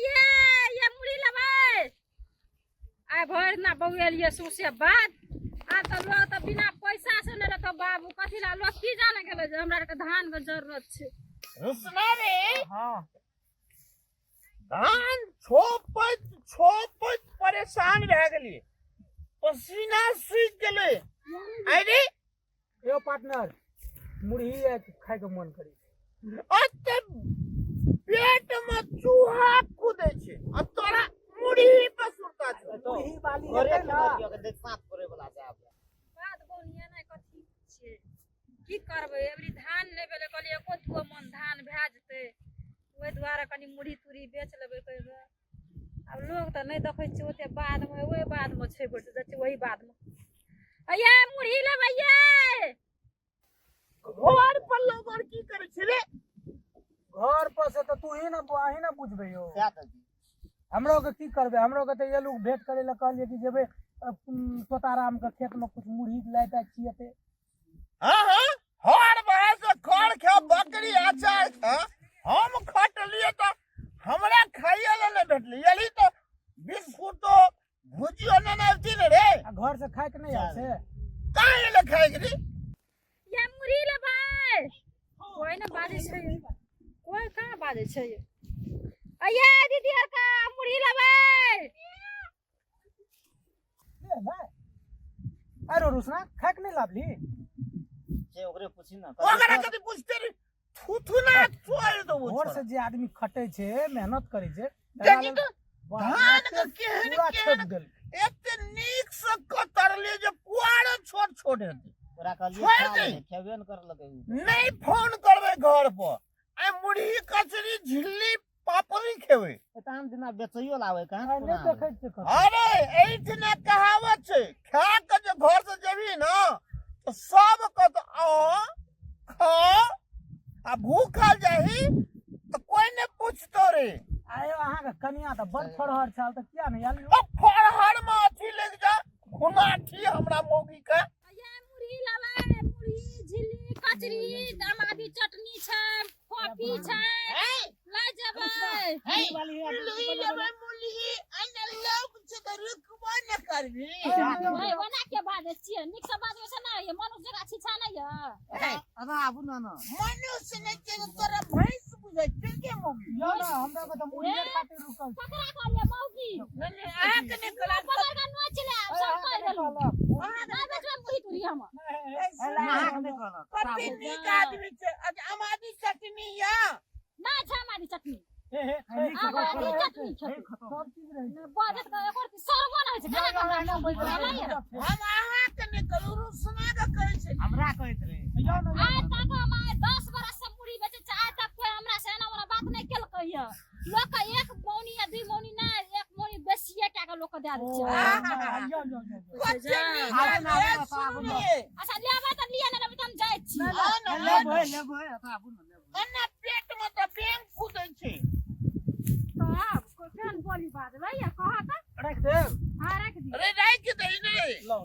लेबै ये मुड़ी लेबै आइ भरि ना बौएलिए सुसे बात आ तो लोग तो बिना पैसा से ले तो बाबू कथी ला लोग की जाने गेलै जे हमरा के धान के जरूरत छै रुसना रे हाँ धान छोपैत परेशान भए गेलिए पसीना सूख गेलै अरे यो पार्टनर मुड़ी खाए के मन करी अते पेट में चूहा कूदे छे आ तोरा मुड़ी पे सुता छे मुड़ी वाली घरे है के ना लड़कियों के देख साफ करे वाला छै आप बात बोनिए नै कथी छियै की करबै एबरी धान लेबे ले कहलिए एको दुओ मन धान भए जेतै ओइ दुआरे कनी मुड़ी तुड़ी बेच लेबै कहबै अब लोग तो नहीं देखै छै ओते बाद में ओइ बाद में छै बैठ जाइ छै वही बाद में अये मुड़ी लेबै ये घर पर लोग की करे छे रे घर पर से तो तू ही ना बुझबे यो क्या ददी हमरो के की करबे हमरो के तो ये लोग भेंट करे ला कहलिए कि जेबे तोताराम के खेत में कुछ मुड़ी लाइता छियते हां हर बहे से खड़ खे बकरी आचार था हम खट लिए तो हमरा खाइए ला नहीं भेटली यली तो बिस्कुट तो भुजियो न नवती रे घर से खाए के नहीं आसे काहे ले खाए रे ये मुड़ी लेबै कोई ना बाजे छै कोई कहाँ बाजे छै अये दीदी आर का मुड़ी लेबै ले ना अरे रुसना खाए के नहीं लाभली जे ओकरे पूछी ना ओकरा कभी पूछते रे थू ना छोड़ दो घर से जे आदमी खटे छे मेहनत करे छे देखी तो धान के केहन पूरा छेप गेल एते नीक से कतर ले जे पुआर छोट छोट है तोरा कहलिए खेबे न कर लगे नहीं फोन करबे घर पर आ मुड़ी कचरी झिल्ली पापड़ी खेबे एताम दिना बेचैयो लावे कहां नहीं देखे छे अरे एठने कहावत छै खा के जे घर से जेबी ना तो सब के तो आ खा आ भूखल जाही तो कोई ने पूछतो रे आयो अहाँ के कनिया त बड़ फरहर छाल त किया नहीं आली अब फरहर में अथी लग जा खुनाठी हमरा मौगी के अये मुड़ी लेबै मुड़ी झिल्ली कचरी दामादी चटनी छै कॉफी छै ले जेबै मुली लेबै मुली अने लोग से तो रुकबो न करबी ओए ओना के बाजे छियै नीक से बाजै छै ना ये मनुष्य जगह छिछा नै य अबा आबू ना ना मनुष्य ने के तोरा भैंस बुझै छै के मौगी यो ना हमरा के त मुड़िए खातिर रुकल ककरा कहलिए मौगी नहीं आंख निकला पकड़ के नोच ले सब कह देलु अहाँ ना बेचबै मुड़ी तुरी हम नाक नहीं कर कते नीक आदमी छै अमादी चटनी या ना छै हमारी चटनी हे हमारी चटनी छै सब चीज रही बाजत के एकर सर्व नै छै खाना का ना बैठ हम अहाँ के निकलू रुसना के कहै छै हमरा कहत रे यो ना आज तक हम 10 बरस से मुड़ी बेचे छै आज तक कोई हमरा से एना वाला बात नहीं केलकै य लोग का एक मौनी या दू मौनी ना एक मौनी बेसिए के के लोग के दे दै छै यो कचरी अच्छा लेबै त लिए नै लेबै त हम जाय छी लेबै आबू ना लेबै अन्ना पेट में तो बेंग कूदै छै तो आप को केन बोली बात भैया कहा त रख दे हां रख दी अरे राख दे रे लो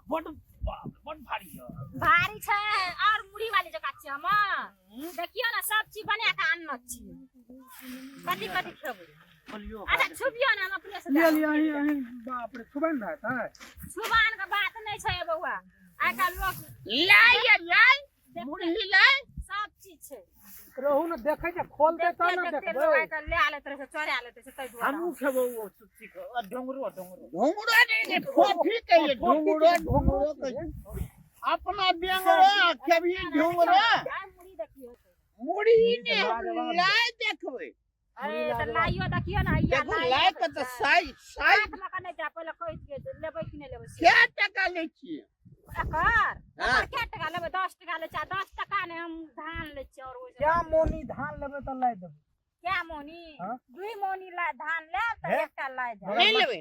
बड़ भारी है भारी छै और मुड़ी वाली जगह छै हम देखियो ना सब चीज बना के आनन छी कथि कथि खेबै बोलियो अच्छा छुबियो ना हम अपने से ले लिया बाप रे सुबह ना था सुबान के बात नहीं छै बउआ आइ का लोग लाई मुड़ी लाई सब चीज छै रहू ना देखे जे खोल दे त ना देखते देखबे लोग आइ का ले आले तरह से चोरा लेते से तै दुआरे हमहु खेबो सीख डोंगरो ढोंगुड़ा नहीं फोफी कहिए ढोंगुड़ा कहिए अपना बेंगरा कभी ढोंगुड़ा आइ मुड़ी देखियो मुड़ी ने लाई देखबे अरे त लाइयो देखियो ना या देखो लाई के तो साइज साइज लगा नहीं जा पहले कहि के लेबै कि नहीं लेबै क्या टका ले छी एकर क्या टका लेबै 10 टका ले चा 10 टका ने हम धान ले छी और क्या मोनी धान लेबे त लाई देबे क्या मोनी हाँ? 2 मोनी ला धान ले त एकटा लाई जा नहीं लेबे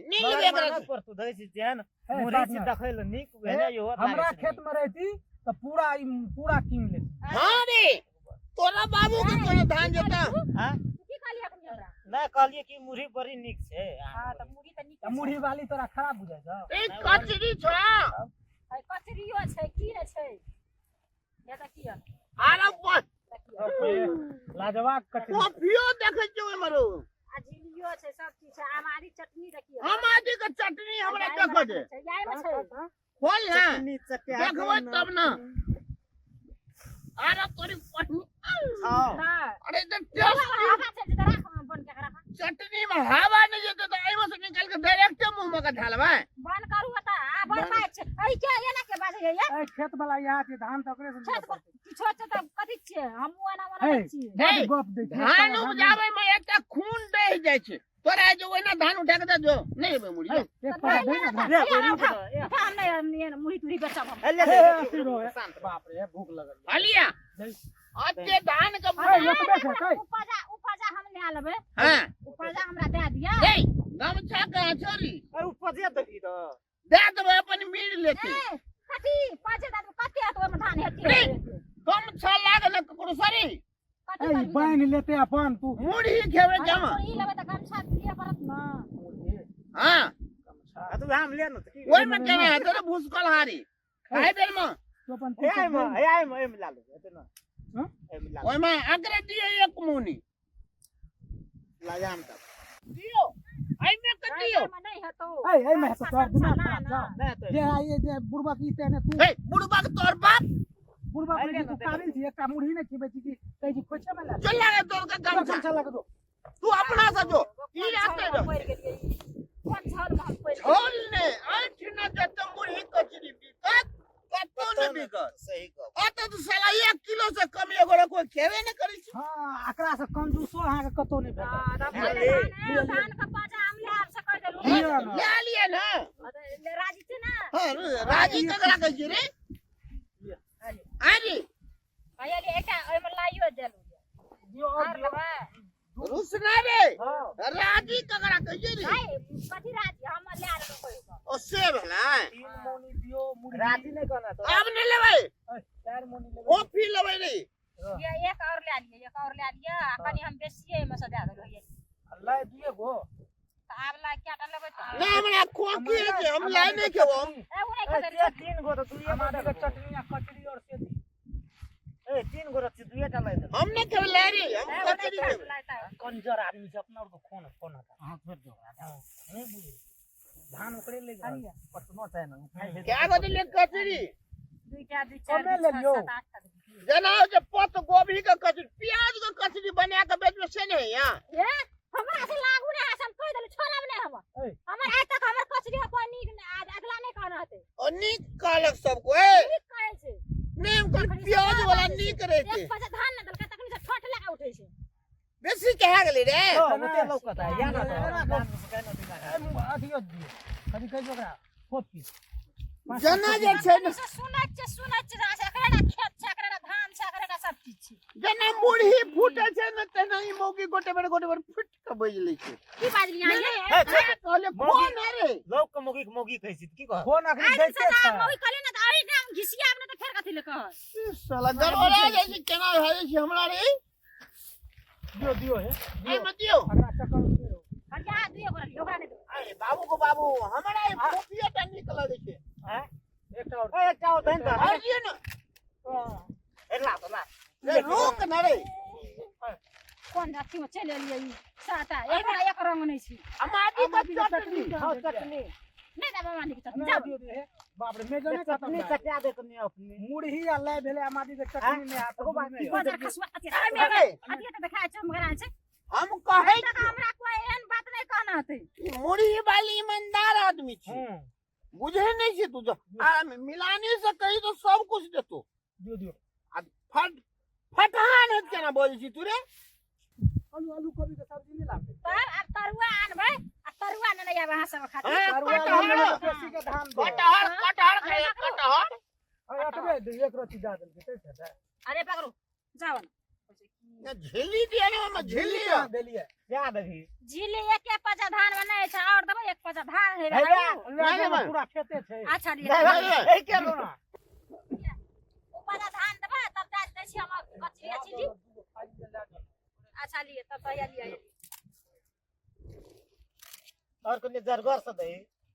एकरा पर तू धै छी जेहन ए, मुड़ी बात छी ना। देखै ल नीक वेने यो हमरा खेत में रहती त पूरा कीन ले हां रे तोरा बाबू के कोनो धान जेता हां की कहलिए अपने हमरा ना कहलिए कि मुड़ी बड़ी नीक छै हां त मुड़ी त त मुड़ी वाली तोरा खराब बुझाय छ ए कचरी छ है कचरियो छै की रे छै ये देखियो आरा बस लाजवाब कटनी कॉफियो देखै छै ओइ मरो दे याय में छै खोल ना चटनी चटिया देखबै तब ना अरे तोरी हाँ अरे तो हवा छै जे राख बन के राख चटनी में हवा नहीं जेते तो एमे से निकाल के डायरेक्ट मुंह में का ढालबा बन करू त आ बन मार छै अई के एना के बाजे ये ए खेत वाला यहाँ के धान तकरे से छत पर किछो छै त कथि छै हमहु एना ए मने छी नहीं, गप दे धान उपजावे में एकटा खून बह जाय छै तोरा जो ओना धान उठा के दे जो नहीं बे मुड़ी एक पता दे ना ले कोई रुक जा हम नहीं मुड़ी तुरी बेचब हम ले ले बाप रे भूख लगल हलिया अच्छे धान का अरे ये तो देख है उपजा हम ले लेबै हां उपजा हमरा दे दिया ए गमछा का छोरी अरे उपजिया दबी तो दे देबै अपन मीर लेके कथि पाजे दाद कते तो में धान हेती रे गमछा लागल ककरो सरी ए बांध लेते अपन तू मुड़ी खेवे जमा ई लेबै त गमछा लिए परत ना हां तू हम ले न की ओइ में केना है तोरे भूसकल हारी खाइ बेर में तो अपन ए में एम ला लो एतना हां एम ला ओइ में अगरे दिए एक मुनी लाजाम तक दियो आई में कर दियो नहीं हेतो ए मैं तो कर दूंगा जा नहीं तो ये ये जे बुढ़बा की तेने तू ए बुढ़बा के तोर बाप बुढ़बा की तू काबिल थी एक मुड़ी ने की बेची की कहीं खोचे में ला चल लगे तोर का गमछा गमछा लगा दो तू अपना से जो ई आते जो कोन छल में पड़ छोल ने आठ न जत मुड़ी कचरी बिकत कतो न बिकत सही कह अत तो साला 1 किलो से कम एगो कोई खेवे न करी छी हां एकरा से कंजूसो अहाँ के कतो नहीं भेटत धान का पाजा हम ले आप से कर देलु लिया ना ले लिए ना ले राजी छै ना हां राजी ककरा कहै छी रे आजी आया ले एका ओइ में लाइयो देलु दियो और लेबा रुसना रे हां राजी ककरा कहै छी रे भाई कथि राजी हम ले आलो कोई ओ से भेला तीन मोनी दियो मुड़ी राजी नहीं करना तो अब नहीं लेबै चार मोनी ले ओ पी लेबै रे ये एक और ले लिए कनी हम बेसिए में सजा देलु ये अल्लाह दिए गो आब ला क्या लेबै त ना हमरा खोकी है जे हम लाई नहीं खेबो ए उनै ए खदर तीन गो तो तू ये हमारे के चटनी कचरी और से ए तीन गो रच्ची दुए टा लाई दे हम नहीं खेब ले रे हम कचरी खेब कंजर आदमी से अपना और को फोन आता हां फिर जो नहीं बुझे धान उकड़े ले गया पटनो चाहे ना क्या गो दिले कचरी दुईटा दुई चार कमे ले लियो। 7 8 जना जे पत गोभी के कचरी प्याज के कचरी बना के बेच में से नहीं यहां ए हमरा से लागू ने हम कह देलु छोड़ब ने हम हमर आज तक हमर कचरी कोई नीक आज अगला नहीं कहना हते और नीक कालक सबको ए नीक कहै छै नेम कर प्याज वाला नीक रहे छै एक पजा धान न दलका तकनी से ठोठ लगा उठै छै बेसी कहा गेली रे ओ ओते लौकता है या ना तो अथियो दिए कभी कह जोकरा कॉपी जना जे छै न सुनै छै रास एकरा खेत छै एकरा धान छै एकरा सब चीज छै जना मुड़ी फूटे छै न तना ई मौगी गोटे बेर फुट के बज लै छै की बाजली यहाँ हे, ये कहले फोन है रे लोग के मोगी कहै छी की कह फोन अखनी आज दैते से छै मौगी कहले ना त अई नाम घिसिया अपने त फेर कथि ले कह ई साला गड़बड़ा जाइ छै केना भए जाइ छै हमरा रे दियो दियो है ए मतियो अगला चक्कर में रहो हटिया दियो ओकरा नहीं दो अरे बाबू को बाबू हमरा ई फोपिया टा निक लगे छै हैं एक और ए चाओ देन त आ दियो न ए ला तो ला रे रोक न रे कोन अथी में चले लिए ई साता एकरा एक रंग नहीं छी हमारी का चटनी हां चटनी नहीं ना बाबानी के चटनी ना जाओ दियो दे बाप रे मेजो ने चटनी खत्म कटिया दे तनी अपनी मुड़ी अल्लाह भेले हमारी के चटनी में हाथ को बात बाजार खसवा अथी अरे रे अथी त देखा छै मगरा छै हम कहै तक हमरा कोई एहन बात नहीं कहना हते छी मुड़ी वाली ईमानदार आदमी छी हां बुझे नहीं छी तू जो मिलानी से कही तो सब कुछ देतो दियो दियो आ फटहान है केना बोलै छी तू रे आलू आलू कभी के सब्जी नहीं लागे तब अब तरुआ आनबै आ तरुआ न नहीं आबे सब खातिर हाँ, करुआ कटहर। लागे पेशी के धान दे कटहर खाए कटहर अरे अतबे दे एक रोटी जा दे कैसे है अरे पकड़ो जाओ ना झेली दिया ना हम झेली कहाँ देलिए क्या देही झीली एक पजा धान में नहीं छै और देबै एक पजा धान है है अल्लाह नहीं, पूरा खेते छै अच्छा नहीं, लिए नहीं। ए के लो ना पजा धान देबै तब जा दै छी हम कचरी चिली अच्छा लिए तब तैयार लिए और कने जरगर से दे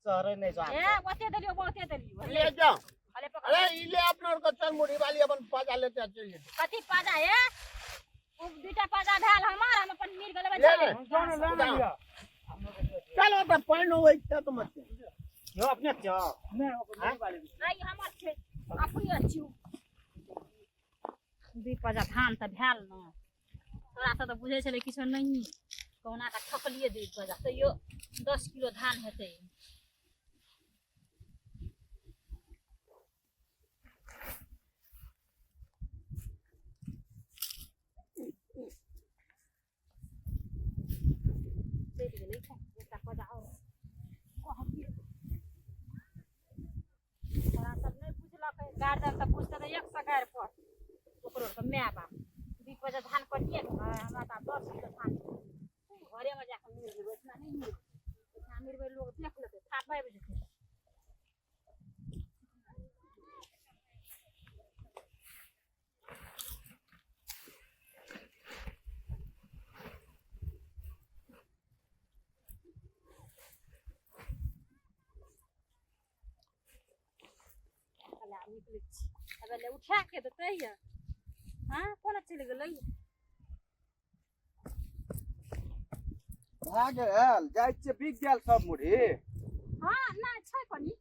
सहरे नहीं जा ए ओते देलियो बहुते देलियो ले जाओ अरे पकड़ अरे ई ले अपना और कच्चा मुड़ी वाली अपन पाजा लेते चल जेते कथी पाजा है उ दूटा पाजा भेल हमर हम अपन मीर गलबे ले ले। जाने ले लिया चलो तो पानी होई त तो मत छियो अपने छियो मैं ओकर मुड़ी वाले नहीं हमर छै अपने छियौ 2 धान तऽ भेल न तोरा सब तऽ बुझै छलै किछो नहीं कहुना तऽ ठकलिए 2 तैयो 10 किलो धान हेतै चलि गेलै एकटा पजा आओर कहलिए तोरा सब नहि बुझलक गार्जियन तऽ बुझतै तऽ 100 गारि पर ओकरो तऽ माय बाप 2 धान कटिए गेलै हमरा तऽ 10 किलो धान घरेमे जाकऽ मिल जेबै इतना नहीं मिल इतना मिलबै लोग देख लेतै थाप आबि जेतै निकलै छी अब ले उठा के देतै या हाँ कोना चलि गेलै भाग गेल जाइ छियै बिक गेल सब मुड़ी हाँ नहीं छै कनी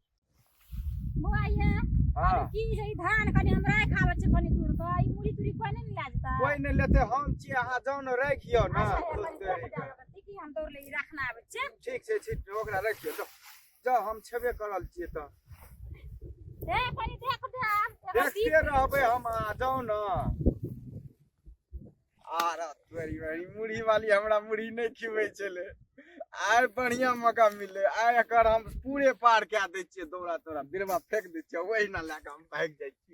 बौआ ये हाँ की जे ई धान कनी हम राखि आबै छै कनी दूर के ई मुड़ी तुड़ी कोई नहीं ला जेता कोई नहीं लेते हम छी अहाँ जाउ न राखियो न की हम दौड़ ले रखना आबै छै ठीक छै ठीक ओकरा राखियो जाउ हम छेबे करल छियै तऽ ए कनी देख दे देखते रहबै हम अहाँ जाउ न आर तोरी वाली मुड़ी वाली हमरा मुड़ी नहीं खिबै छले आइ बढ़िया मौका मिले आइ एकर हम पूरे पार कए दै छियै दौड़ा तोड़ा बिरवा फेंक दै छियै ओहिना लए कऽ हम भागि जाइ छियै